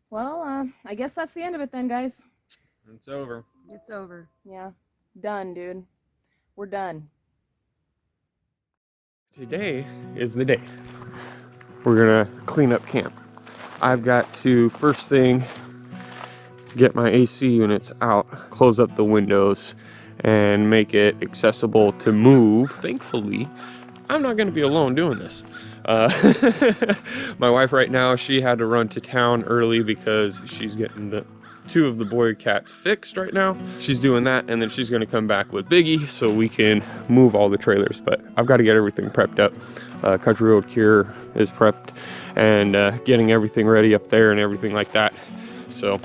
Well, I guess that's the end of it then, guys. It's over. It's over. Yeah. Done, dude. We're done. Today is the day. We're gonna clean up camp. I've got to, first thing, get my AC units out, close up the windows, and make it accessible to move. Thankfully, I'm not gonna be alone doing this. My wife right now, she had to run to town early because she's getting the 2 of the boy cats fixed right now. She's doing that, and then she's gonna come back with Biggie so we can move all the trailers. But I've got to get everything prepped up. Country Road Cure is prepped, and getting everything ready up there and everything like that. So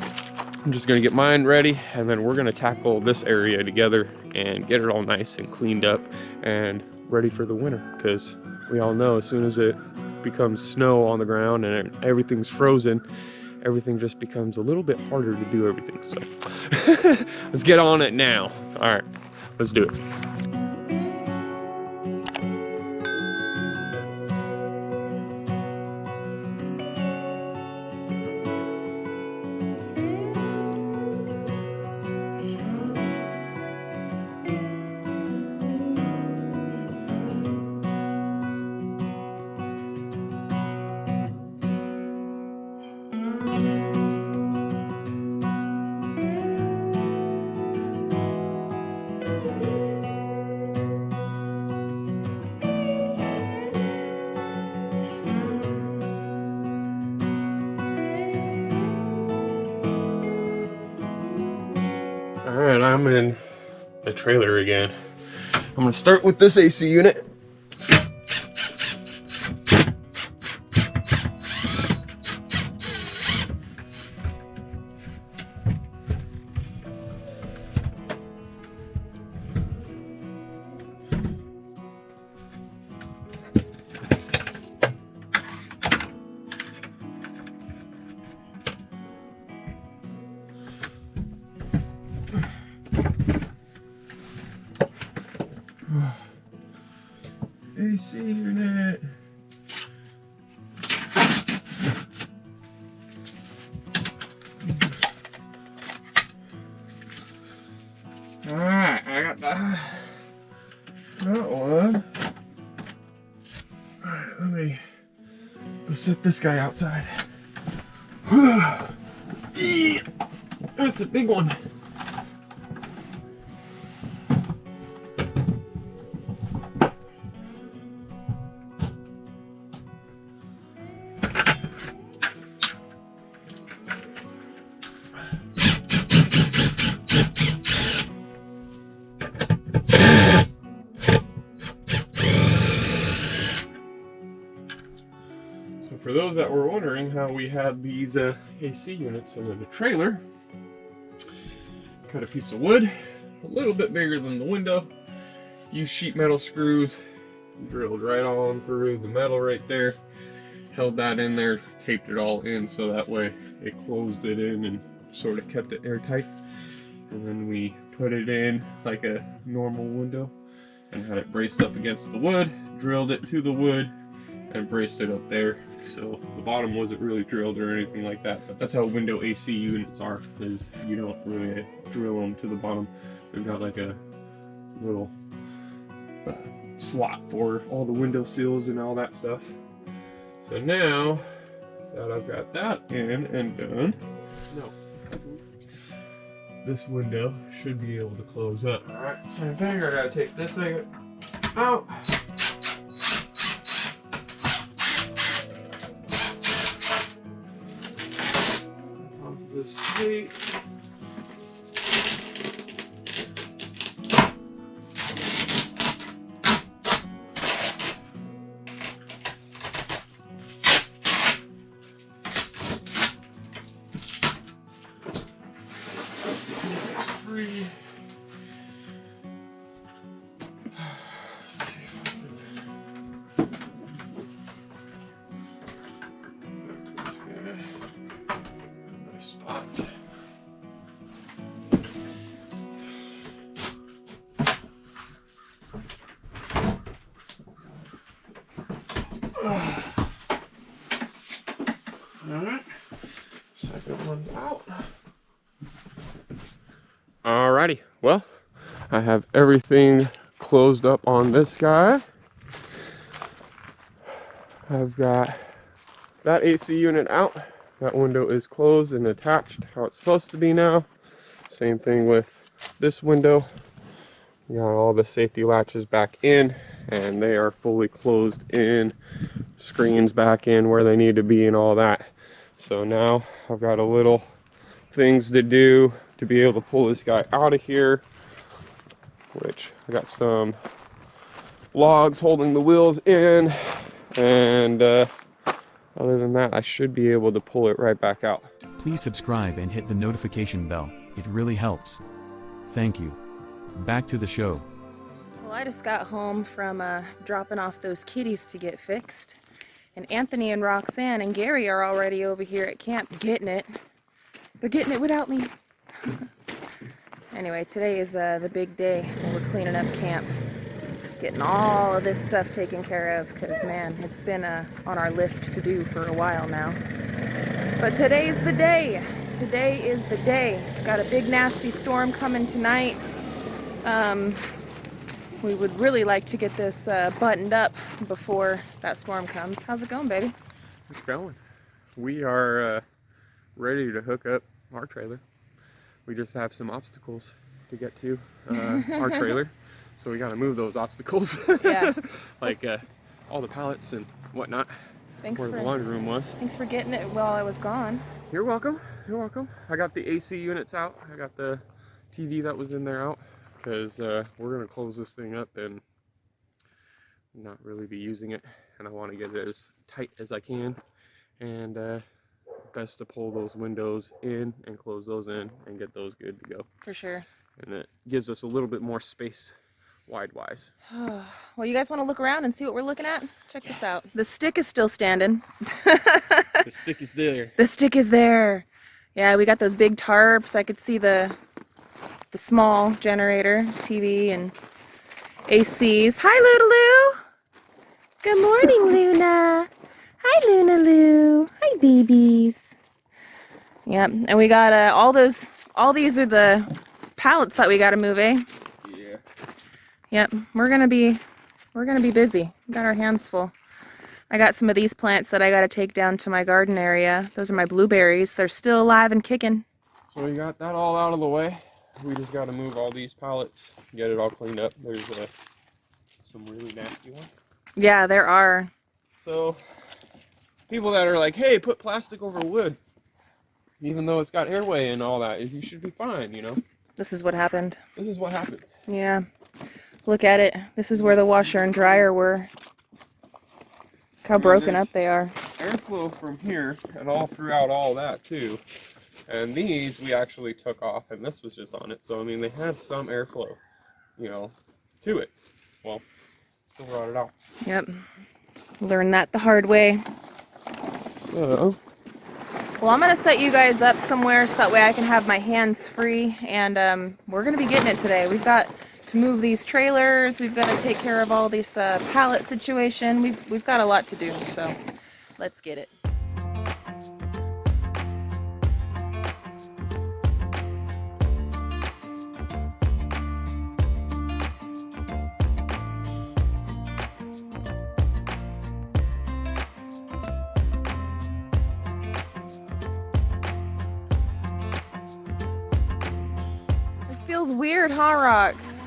I'm just gonna get mine ready, and then we're gonna tackle this area together and get it all nice and cleaned up and ready for the winter, because we all know as soon as it becomes snow on the ground and everything's frozen, everything just becomes a little bit harder to do everything. So let's get on it now. All right, let's do it. All right, I'm in the trailer again. I'm gonna start with this AC unit. AC unit. All right, I got that one. All right, let me go set this guy outside. That's a big one. For those that were wondering how we had these AC units in the trailer, cut a piece of wood, a little bit bigger than the window, used sheet metal screws, drilled right on through the metal right there, held that in there, taped it all in so that way it closed it in and sort of kept it airtight. And then we put it in like a normal window and had it braced up against the wood, drilled it to the wood, and braced it up there. So the bottom wasn't really drilled or anything like that, but that's how window AC units are, is you don't really drill them to the bottom. We've got like a little slot for all the window sills and all that stuff. So now that I've got that in and done, this window should be able to close up. All right, same thing, I gotta take this thing out. This tape. Free. Alright, Second one's out. Alrighty, well, I have everything closed up on this guy. I've got that AC unit out. That window is closed and attached how it's supposed to be now. Same thing with this window. We got all the safety latches back in and they are fully closed in. Screens back in where they need to be and all that. So now I've got a little things to do to be able to pull this guy out of here, which I got some logs holding the wheels in, and other than that I should be able to pull it right back out. Please subscribe and hit the notification bell, it really helps. Thank you. Back to the show. Well, I just got home from dropping off those kitties to get fixed. And Anthony and Roxanne and Gary are already over here at camp getting it. They're getting it without me. Anyway, today is the big day when we're cleaning up camp. Getting all of this stuff taken care of because, man, it's been on our list to do for a while now. But today's the day. Today is the day. Got a big nasty storm coming tonight. We would really like to get this buttoned up before that storm comes. How's it going, baby? It's going. We are ready to hook up our trailer. We just have some obstacles to get to our trailer. So we got to move those obstacles. Yeah. Like all the pallets and whatnot. Thanks where for the laundry room was. Thanks for getting it while I was gone. You're welcome. You're welcome. I got the AC units out. I got the TV that was in there out. Because we're going to close this thing up and not really be using it, and I want to get it as tight as I can, and best to pull those windows in and close those in and get those good to go. For sure. And it gives us a little bit more space wide-wise. Well, you guys want to look around and see what we're looking at? Check this out. The stick is still standing. The stick is there. The stick is there. Yeah, we got those big tarps. I could see the small generator, TV, and ACs. Hi, Lulu. Good morning, Luna. Hi, Luna Lou. Hi, babies. Yep, and we got all these are the pallets that we got to move, eh? Yeah. Yep, we're gonna be busy. We got our hands full. I got some of these plants that I got to take down to my garden area. Those are my blueberries. They're still alive and kicking. So we got that all out of the way. We just got to move all these pallets, get it all cleaned up. There's some really nasty ones. Yeah, there are. So, people that are like, hey, put plastic over wood, even though it's got airway and all that, you should be fine, you know? This is what happened. This is what happens. Yeah. Look at it. This is where the washer and dryer were. Look how broken up they are. Airflow from here and all throughout all that, too. And these we actually took off, and this was just on it. So, I mean, they had some airflow, you know, to it. Well, still brought it out. Yep. Learned that the hard way. So, well, I'm going to set you guys up somewhere so that way I can have my hands free. And we're going to be getting it today. We've got to move these trailers. We've got to take care of all this pallet situation. We've got a lot to do. So, let's get it. Feels weird, huh, Rox?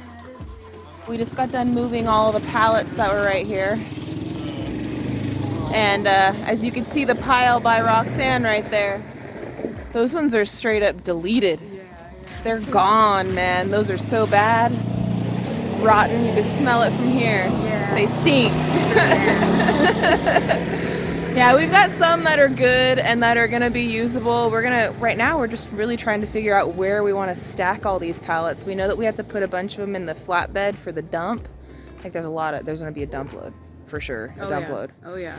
We just got done moving all the pallets that were right here. And as you can see the pile by Roxanne right there, those ones are straight up deleted. They're gone, man. Those are so bad. Rotten, you can smell it from here. They stink. Yeah, we've got some that are good and that are gonna be usable. Right now we're just really trying to figure out where we want to stack all these pallets. We know that we have to put a bunch of them in the flatbed for the dump. I think there's gonna be a dump load for sure, dump load. Oh yeah.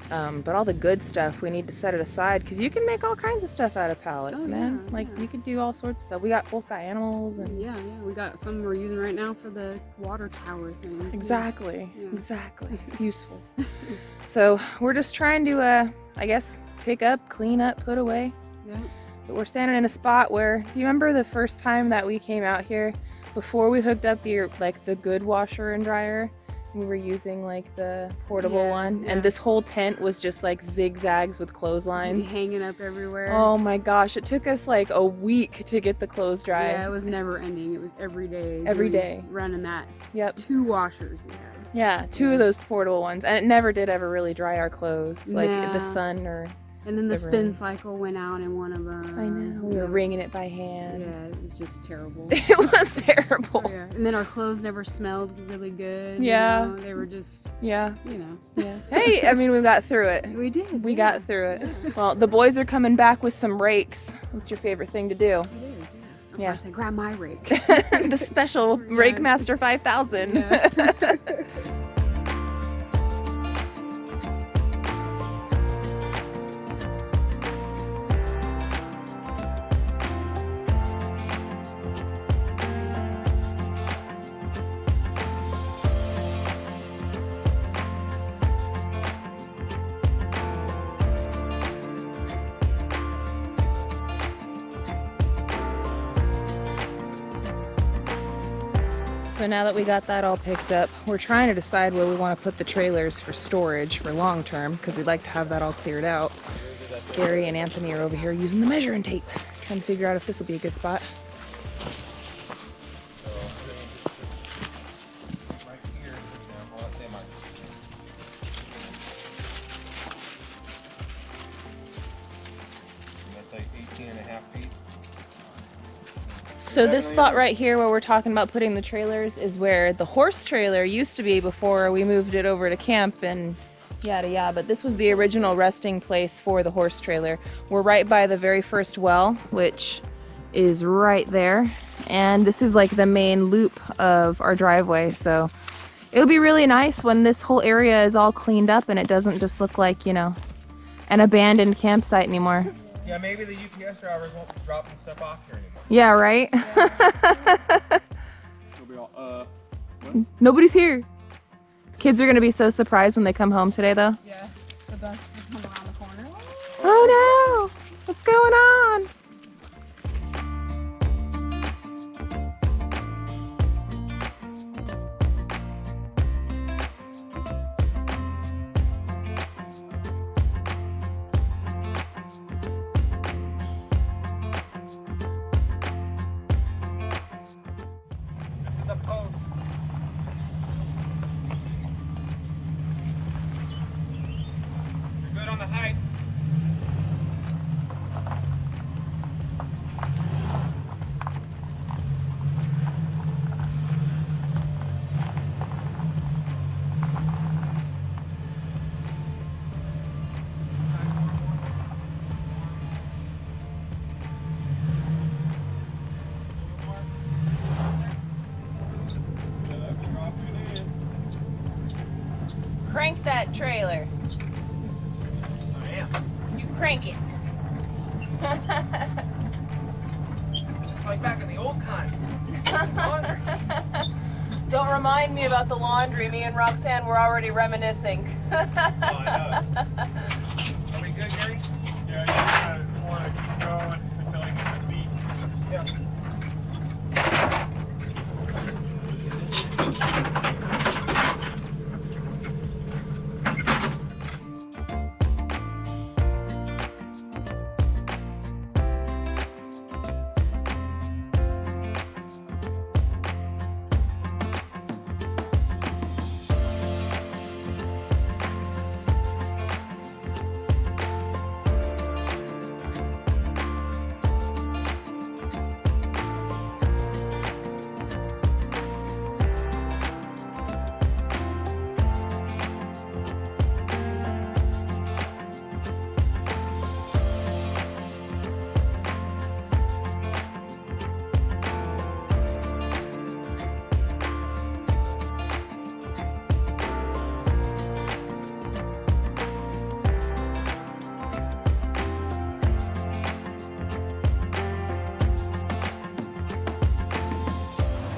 But all the good stuff, we need to set it aside because you can make all kinds of stuff out of pallets, man. Yeah, like you could do all sorts of stuff. We both got animals and yeah, we got some we're using right now for the water tower thing. exactly, Yeah. exactly. It's useful. So we're just trying to, I guess, pick up, clean up, put away. Yeah. But we're standing in a spot where, do you remember the first time that we came out here before we hooked up the good washer and dryer? We were using like the portable one, and this whole tent was just like zigzags with clotheslines hanging up everywhere. Oh my gosh, it took us like a week to get the clothes dried. Yeah, it was never ending. It was every day. Every day. Running that. Yep. 2 washers we had. Yeah, 2 of those portable ones, and it never did ever really dry our clothes, like Nah. the sun or. And then the the spin rain. cycle went out in one of them. I know, we were wringing it by hand. Yeah, it was just terrible. It was terrible. Yeah. And then our clothes never smelled really good. Yeah. You know? They were just, Yeah. you know. Yeah. Hey, I mean, we got through it. We did. We got through it. Well, the boys are coming back with some rakes. What's your favorite thing to do? It is, yeah. That's Yeah. why I said, grab my rake. The special Rake Master 5000. Yeah. So now that we got that all picked up, we're trying to decide where we want to put the trailers for storage for long term, because we'd like to have that all cleared out. Gary and Anthony are over here using the measuring tape, trying to figure out if this will be a good spot. Right here, well, let's say that's like 18.5 feet. So this spot right here where we're talking about putting the trailers is where the horse trailer used to be before we moved it over to camp and yada yada, but this was the original resting place for the horse trailer. We're right by the very first well, which is right there, and this is like the main loop of our driveway, so it'll be really nice when this whole area is all cleaned up and it doesn't just look like, you know, an abandoned campsite anymore. Yeah, maybe the UPS drivers won't be dropping stuff off here anymore. Yeah, right? Nobody's here. Kids are gonna be so surprised when they come home today, though. Yeah. The bus will come around the corner. Oh no! What's going on? This is the post. You're good on the height. Crank that trailer. I am. You crank it. It's like back in the old times. Laundry. Don't remind me about the laundry. Me and Roxanne were already reminiscing. Oh, I know. Are we good, Gary? Yeah, you just want to keep going until I get the feet. Yeah.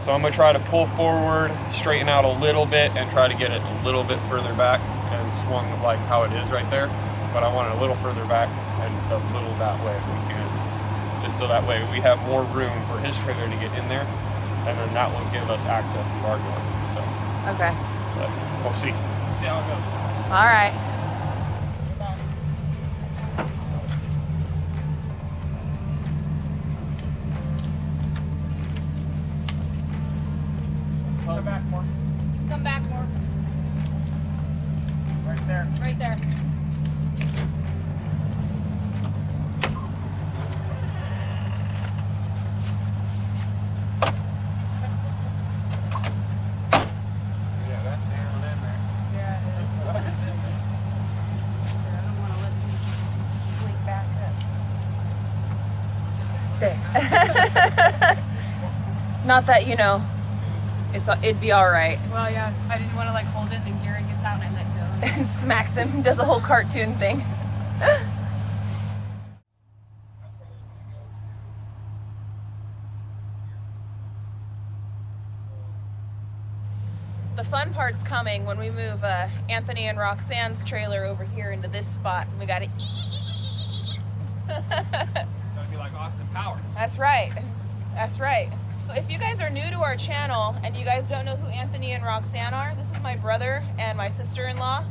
So I'm gonna try to pull forward, straighten out a little bit, and try to get it a little bit further back and swung like how it is right there. But I want it a little further back and a little that way if we can. so that way we have more room for his trailer to get in there, and then that will give us access to our door. So, Okay. but we'll see. See how it goes. All right. Come back more. Come back more. Right there. Right there. Yeah, that's down in there. Yeah, it is. Here, I don't want to let these flake back up. There. Not that, you know, it'd be all right. Well, yeah, I didn't want to like hold it, and Gary gets out and I let go. And smacks him, does a whole cartoon thing. The fun part's coming when we move Anthony and Roxanne's trailer over here into this spot. We gotta Gotta be like Austin Powers. That's right. That's right. So if you guys are new to our channel and you guys don't know who Anthony and Roxanne are, this is my brother and my sister-in-law.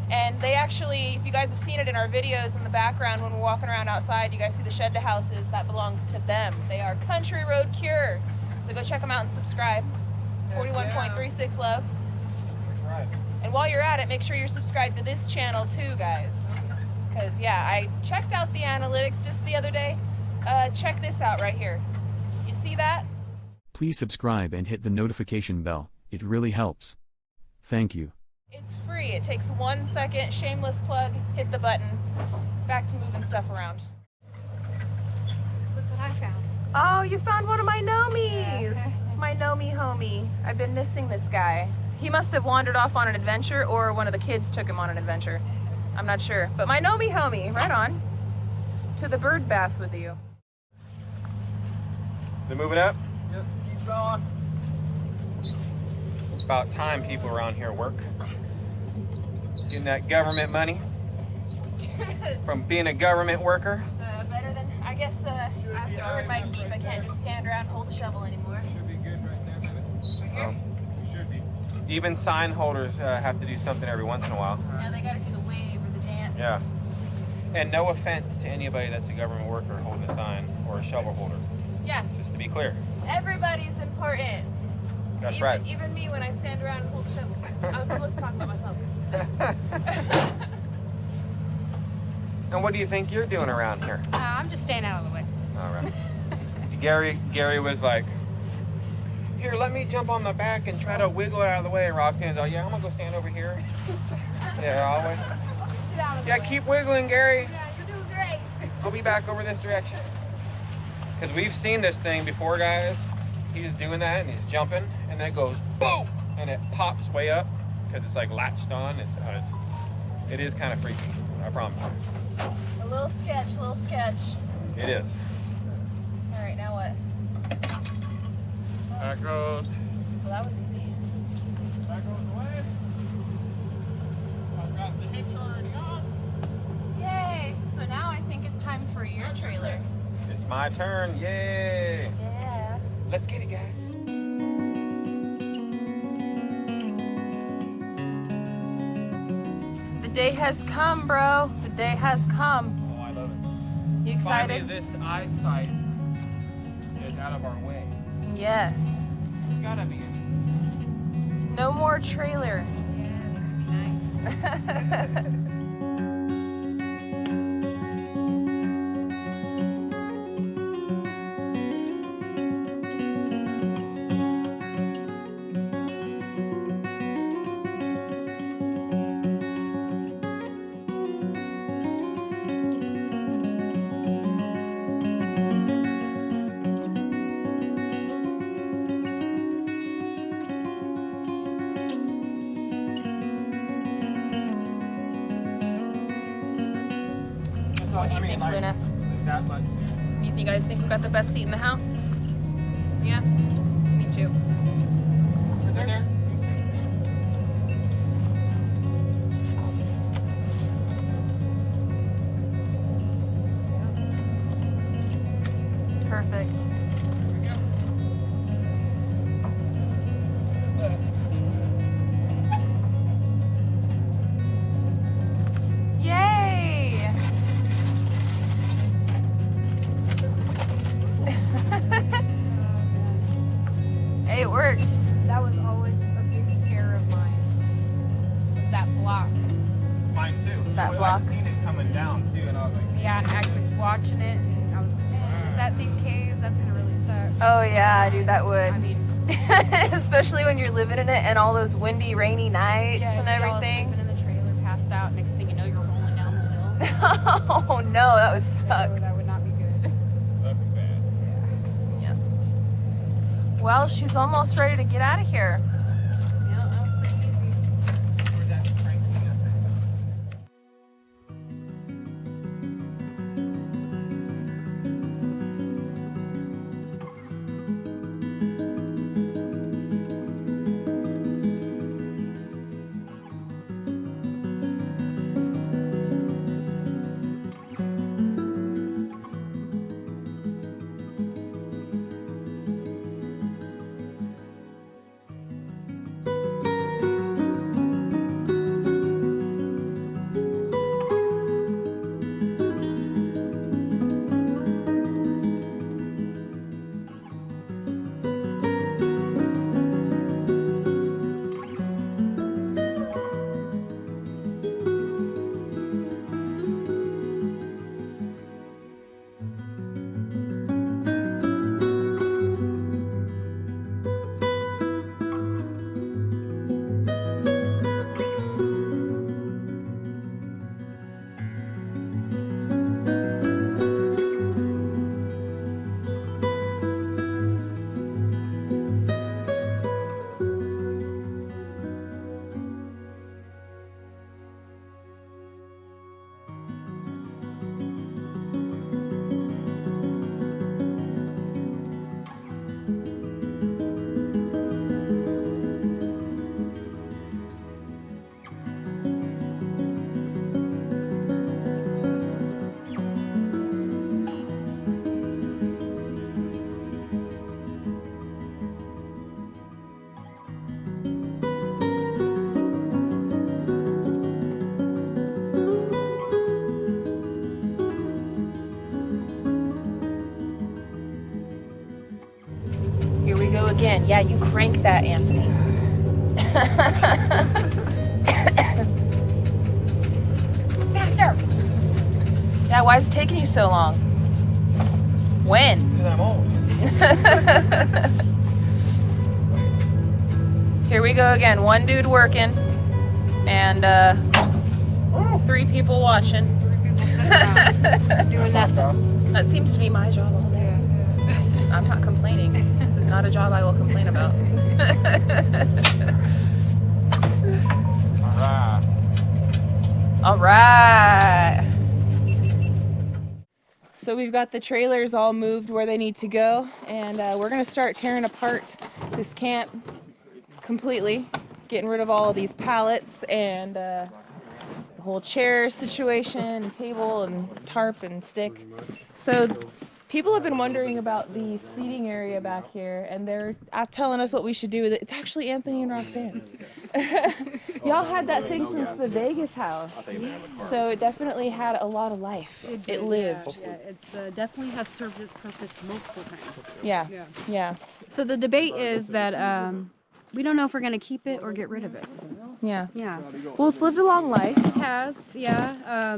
And they actually, if you guys have seen it in our videos in the background when we're walking around outside, you guys see the shed to houses, that belongs to them. They are Country Road Cure. So go check them out and subscribe. 41.36 love. Right. And while you're at it, make sure you're subscribed to this channel too, guys. Because yeah, I checked out the analytics just the other day. Check this out right here. You see that? Please subscribe and hit the notification bell. It really helps. Thank you. It's free. It takes 1 second. Shameless plug. Hit the button. Back to moving stuff around. Look what I found. Oh, you found one of my Nomies. My Nomie homie. I've been missing this guy. He must have wandered off on an adventure, or one of the kids took him on an adventure. I'm not sure. But my Nomie homie, right on. To the bird bath with you. They moving up? Yep, keep going. It's about time people around here work. Getting that government money from being a government worker. Better than, I guess, after I earn my keep, I can't just stand around and hold a shovel anymore. Should be good right there, baby. Right here? You should be. Even sign holders have to do something every once in a while. Yeah, they gotta do the wave or the dance. Yeah. And no offense to anybody that's a government worker holding a sign or a shovel holder. Yeah. Just to be clear. Everybody's important. That's even, right. Even me when I stand around and hold a shovel. I was supposed to talk about myself. And what do you think you're doing around here? I'm just staying out of the way. All right. Gary was like, here, let me jump on the back and try to wiggle it out of the way. And Roxanne's like, yeah, I'm gonna go stand over here. Yeah, I'll wait. Get out of the Yeah, way. keep wiggling, Gary. Yeah, you're doing great. I'll be back over this direction. Because we've seen this thing before, guys. He's doing that and he's jumping, and then it goes boom, and it pops way up because it's like latched on. It is kind of freaky. I promise. A little sketch, It is. All right, now what? That goes. Well, that was easy. That goes away. I've got the hitch already on. Yay! So now I think it's time for your trailer. It's my turn. Yay! Yeah. Let's get it, guys. The day has come, bro. The day has come. Oh, I love it. You excited? Finally, this eyesight is out of our way. Yes. It's gotta be. No more trailer. Yeah, it's gonna be nice. What do you think, Luna? That much. You guys think we got the best seat in the house? Yeah? Me too. There. Perfect. Yay! Hey, it worked. That was always a big scare of mine. Was that block. Mine too. That Well, block. I've seen it coming down too, and I was like, Yeah, and I was watching it, and I was like, man, if that thing caves, that's gonna really suck. Oh yeah, dude, that would. I mean, Especially when you're living in it and all those windy, rainy nights yeah, and y'all everything. sleeping in the trailer, passed out. Next thing you know, you're rolling down the hill. Oh no, that would suck. That would not be good. that'd be bad. Yeah. Well, she's almost ready to get out of here. Yeah, that was pretty easy. Where's that crank thing up there? Here we go again. Yeah, you crank that, Anthony. Faster! Yeah, why is it taking you so long? When? Because I'm old. Here we go again. One dude working and 3 people watching. 3 people sitting around doing nothing. That seems to be my job all day. I'm not complaining. This is not a job I will complain about. Alright. All right. So we've got the trailers all moved where they need to go, and we're gonna start tearing apart this camp completely, getting rid of all of these pallets and the whole chair situation, and table and tarp and stick. So people have been wondering about the seating area back here, and they're telling us what we should do with it. It's actually Anthony and Roxanne's. Y'all had that thing since the Vegas house, so it definitely had a lot of life. It lived. Yeah, it's definitely has served its purpose multiple times. Yeah, yeah, So the debate is that we don't know if we're going to keep it or get rid of it. yeah. Yeah. Well, it's lived a long life. It has, yeah.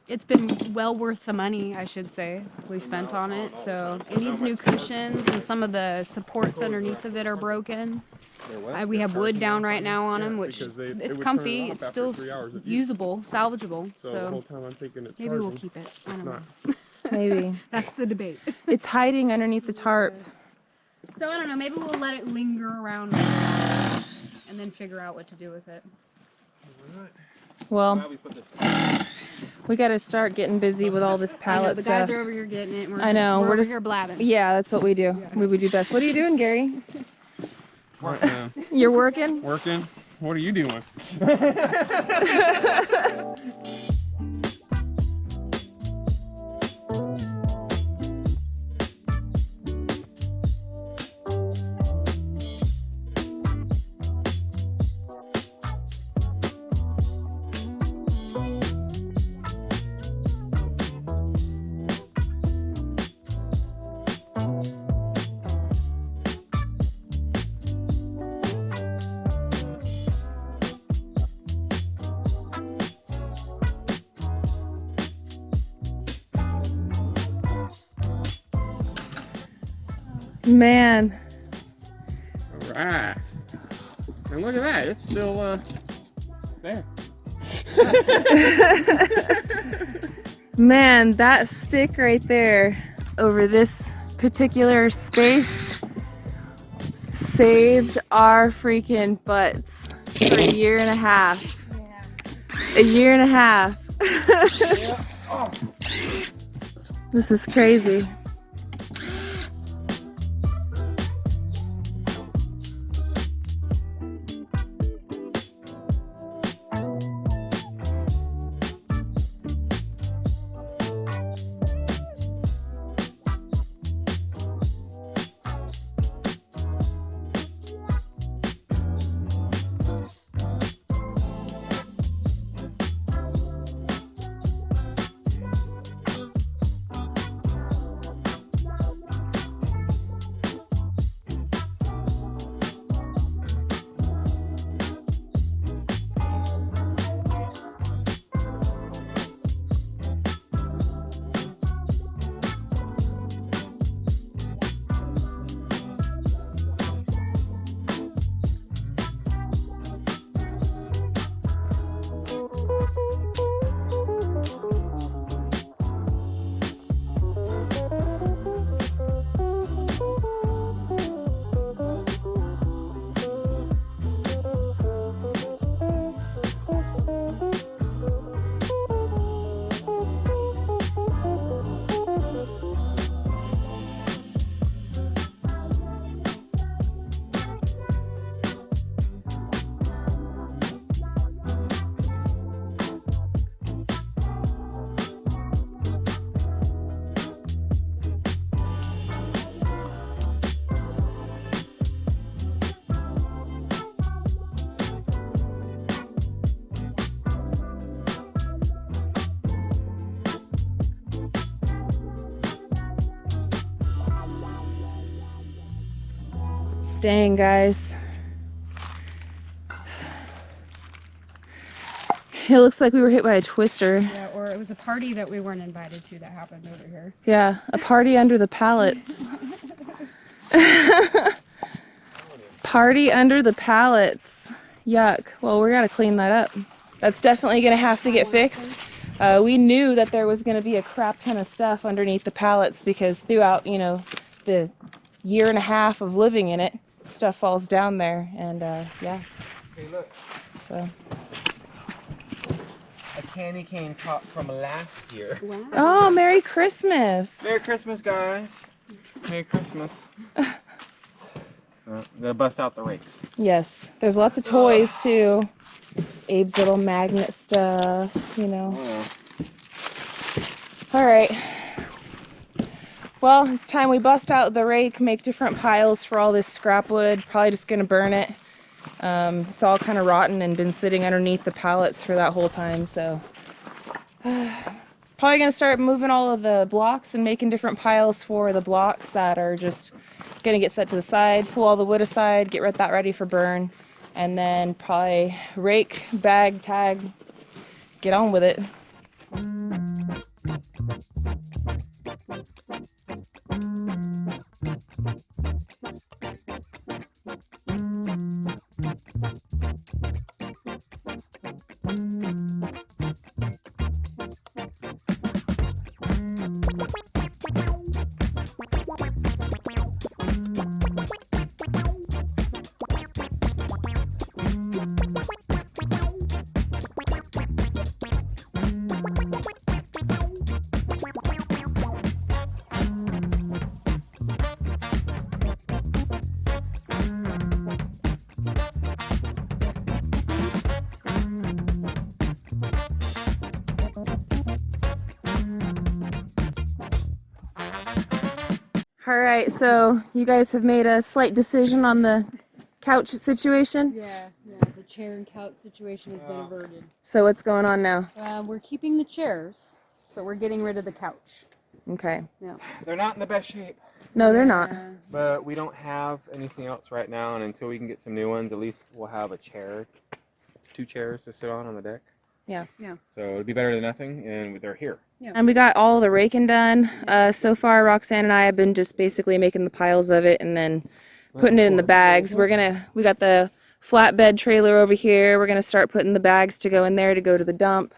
It's been well worth the money, I should say, we spent on it. So it needs new cushions, and some of the supports underneath of it are broken. We have wood down right now on them, which it's comfy. It's still usable, salvageable. So the whole time I'm thinking it's Maybe we'll charging. keep it. I don't know. Maybe. That's the debate. It's hiding underneath the tarp. So I don't know. Maybe we'll let it linger around and then figure out what to do with it. Well, we got to start getting busy with all this I know, pallet the stuff. guys are over here getting it. And we're I know, We're we're over just- here blabbing. Yeah, that's what we do. We would do best. What are you doing, Gary? You're working? Working? What are you doing? Man, All right. And look at that. It's still there. man, that stick right there over this particular space saved our freaking butts for a year and a half. A year and a half. This is crazy. Dang, guys. It looks like we were hit by a twister. Yeah, or it was a party that we weren't invited to that happened over here. Yeah, a party under the pallets. Party under the pallets. Yuck. Well, we gotta clean that up. That's definitely gonna have to get fixed. We knew that there was gonna be a crap ton of stuff underneath the pallets because throughout, you know, the year and a half of living in it, stuff falls down there, and yeah. Hey, look. So. A candy cane top from last year. Wow. Oh, Merry Christmas! Merry Christmas, guys. Merry Christmas. Gonna bust out the rakes. Yes, there's lots of toys too. Abe's little magnet stuff, you know. Oh. All right. Well, it's time we bust out the rake, make different piles for all this scrap wood. Probably just gonna burn it. It's all kind of rotten and been sitting underneath the pallets for that whole time, so. Probably gonna start moving all of the blocks and making different piles for the blocks that are just gonna get set to the side, pull all the wood aside, get that ready for burn, and then probably rake, bag, tag, get on with it. All right, so you guys have made a slight decision on the couch situation. Yeah, the chair and couch situation has been averted. So what's going on now? We're keeping the chairs, but we're getting rid of the couch. Okay. Yeah. They're not in the best shape. No, they're not. But we don't have anything else right now, and until we can get some new ones, at least we'll have a chair, 2 chairs to sit on the deck. Yeah. Yeah. So it'd be better than nothing, and they're here. Yeah. And we got all the raking done. So far, Roxanne and I have been just basically making the piles of it and then putting it in the bags. We got the flatbed trailer over here. We're gonna start putting the bags to go in there to go to the dump.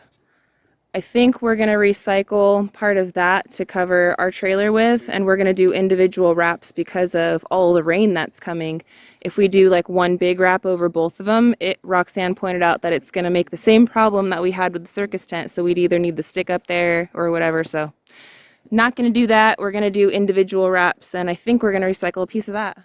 I think we're gonna recycle part of that to cover our trailer with, and we're gonna do individual wraps because of all the rain that's coming. If we do like one big wrap over both of them, Roxanne pointed out that it's gonna make the same problem that we had with the circus tent, so we'd either need the stick up there or whatever. So not gonna do that. We're gonna do individual wraps, and I think we're gonna recycle a piece of that.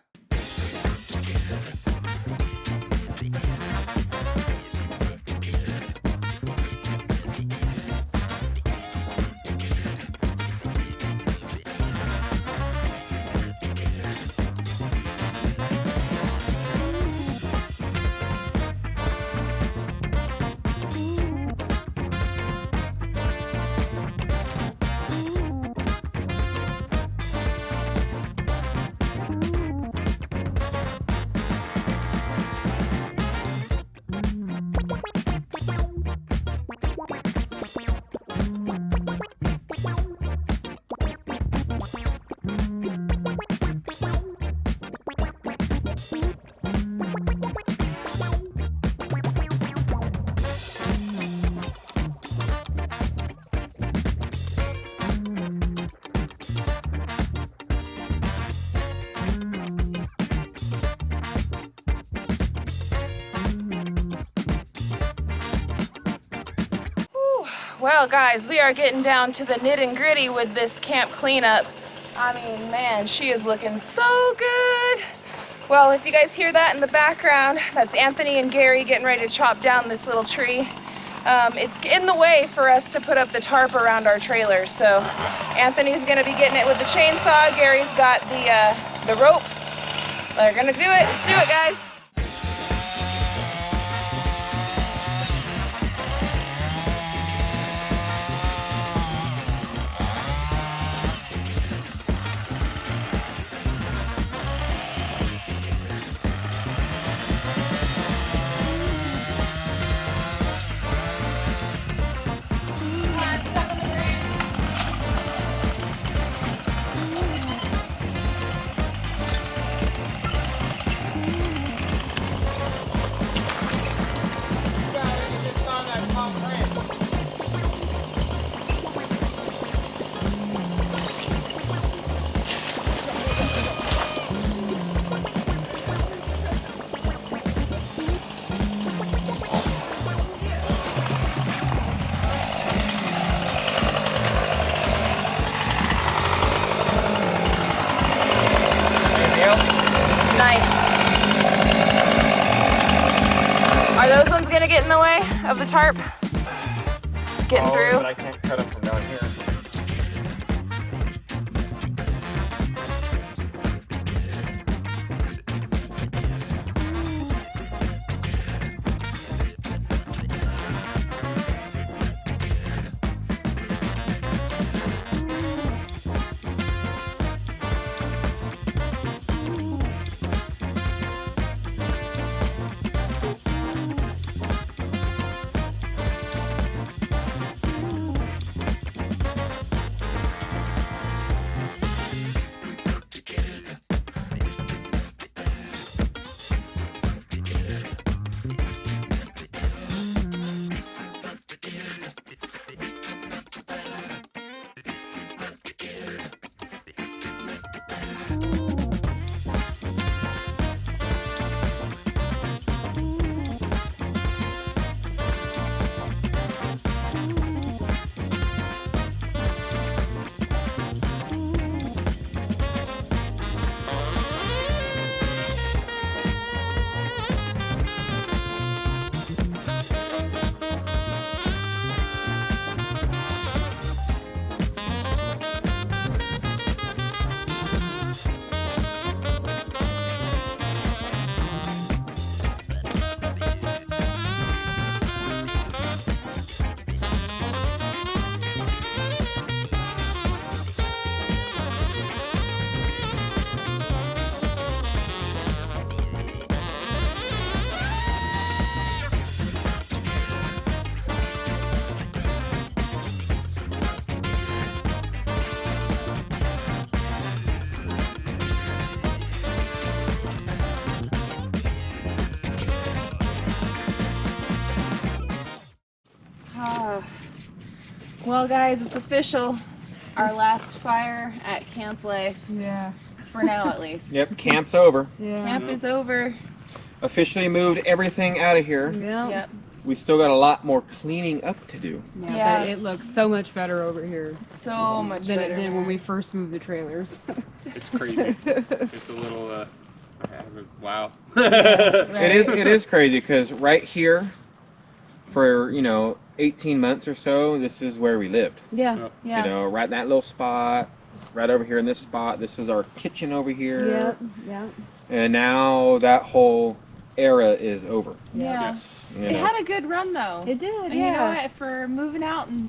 Well, guys, we are getting down to the nit and gritty with this camp cleanup. I mean, man, she is looking so good. Well, if you guys hear that in the background, that's Anthony and Gary getting ready to chop down this little tree. It's in the way for us to put up the tarp around our trailer, so Anthony's gonna be getting it with the chainsaw. Gary's got the rope. They're gonna do it. Let's do it, guys. Nice. Are those ones gonna get in the way of the tarp? Getting through? But I can't cut them from down here. Well, guys, it's official. Our last fire at Camp Life. Yeah. For now, at least. Yep, camp's over. Yeah. Camp is over. Officially moved everything out of here. Yeah. Yep. We still got a lot more cleaning up to do. Yeah. But it looks so much better over here So much than it better. did when we first moved the trailers. It's crazy. It's a little, wow. It is crazy because right here, for 18 months or so, this is where we lived. Yeah. Yeah. You know, right in that little spot, right over here in this spot. This is our kitchen over here. Yep. Yeah. And now that whole era is over. Yeah. Yes. You It know. had a good run though. It did. And you know what? For moving out, and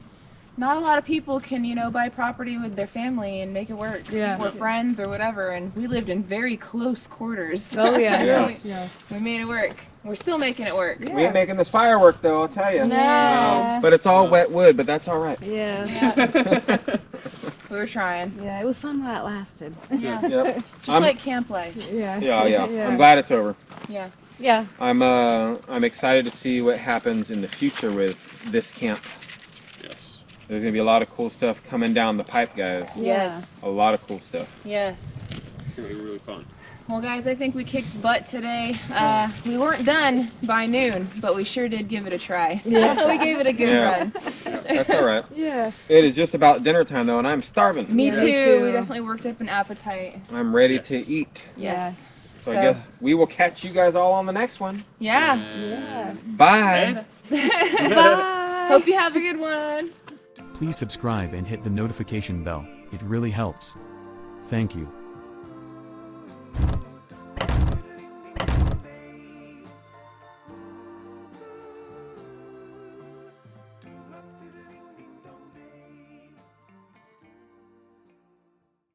not a lot of people can, buy property with their family and make it work. Yeah. Or friends or whatever. And we lived in very close quarters. Oh yeah. Yeah. Yeah. We made it work. We're still making it work. We ain't making this firework though, I'll tell you. No. But it's all wet wood, but that's all right. Yeah. Yeah. We were trying. Yeah. It was fun while it lasted. Yeah. Yep. Just I'm- like camp life. Yeah. Yeah. I'm glad it's over. Yeah. Yeah. I'm excited to see what happens in the future with this camp. Yes. There's gonna be a lot of cool stuff coming down the pipe, guys. Yes. A lot of cool stuff. Yes. It's gonna be really fun. Well, guys, I think we kicked butt today. We weren't done by noon, but we sure did give it a try. Yeah. We gave it a good Yeah. run. That's all right. Yeah. It is just about dinner time though, and I'm starving. Me Yeah. too. Me too. We definitely worked up an appetite. I'm ready Yes. to eat. Yes. So I guess we will catch you guys all on the next one. Yeah. Yeah. Bye. Bye. Hope you have a good one. Please subscribe and hit the notification bell, it really helps. Thank you.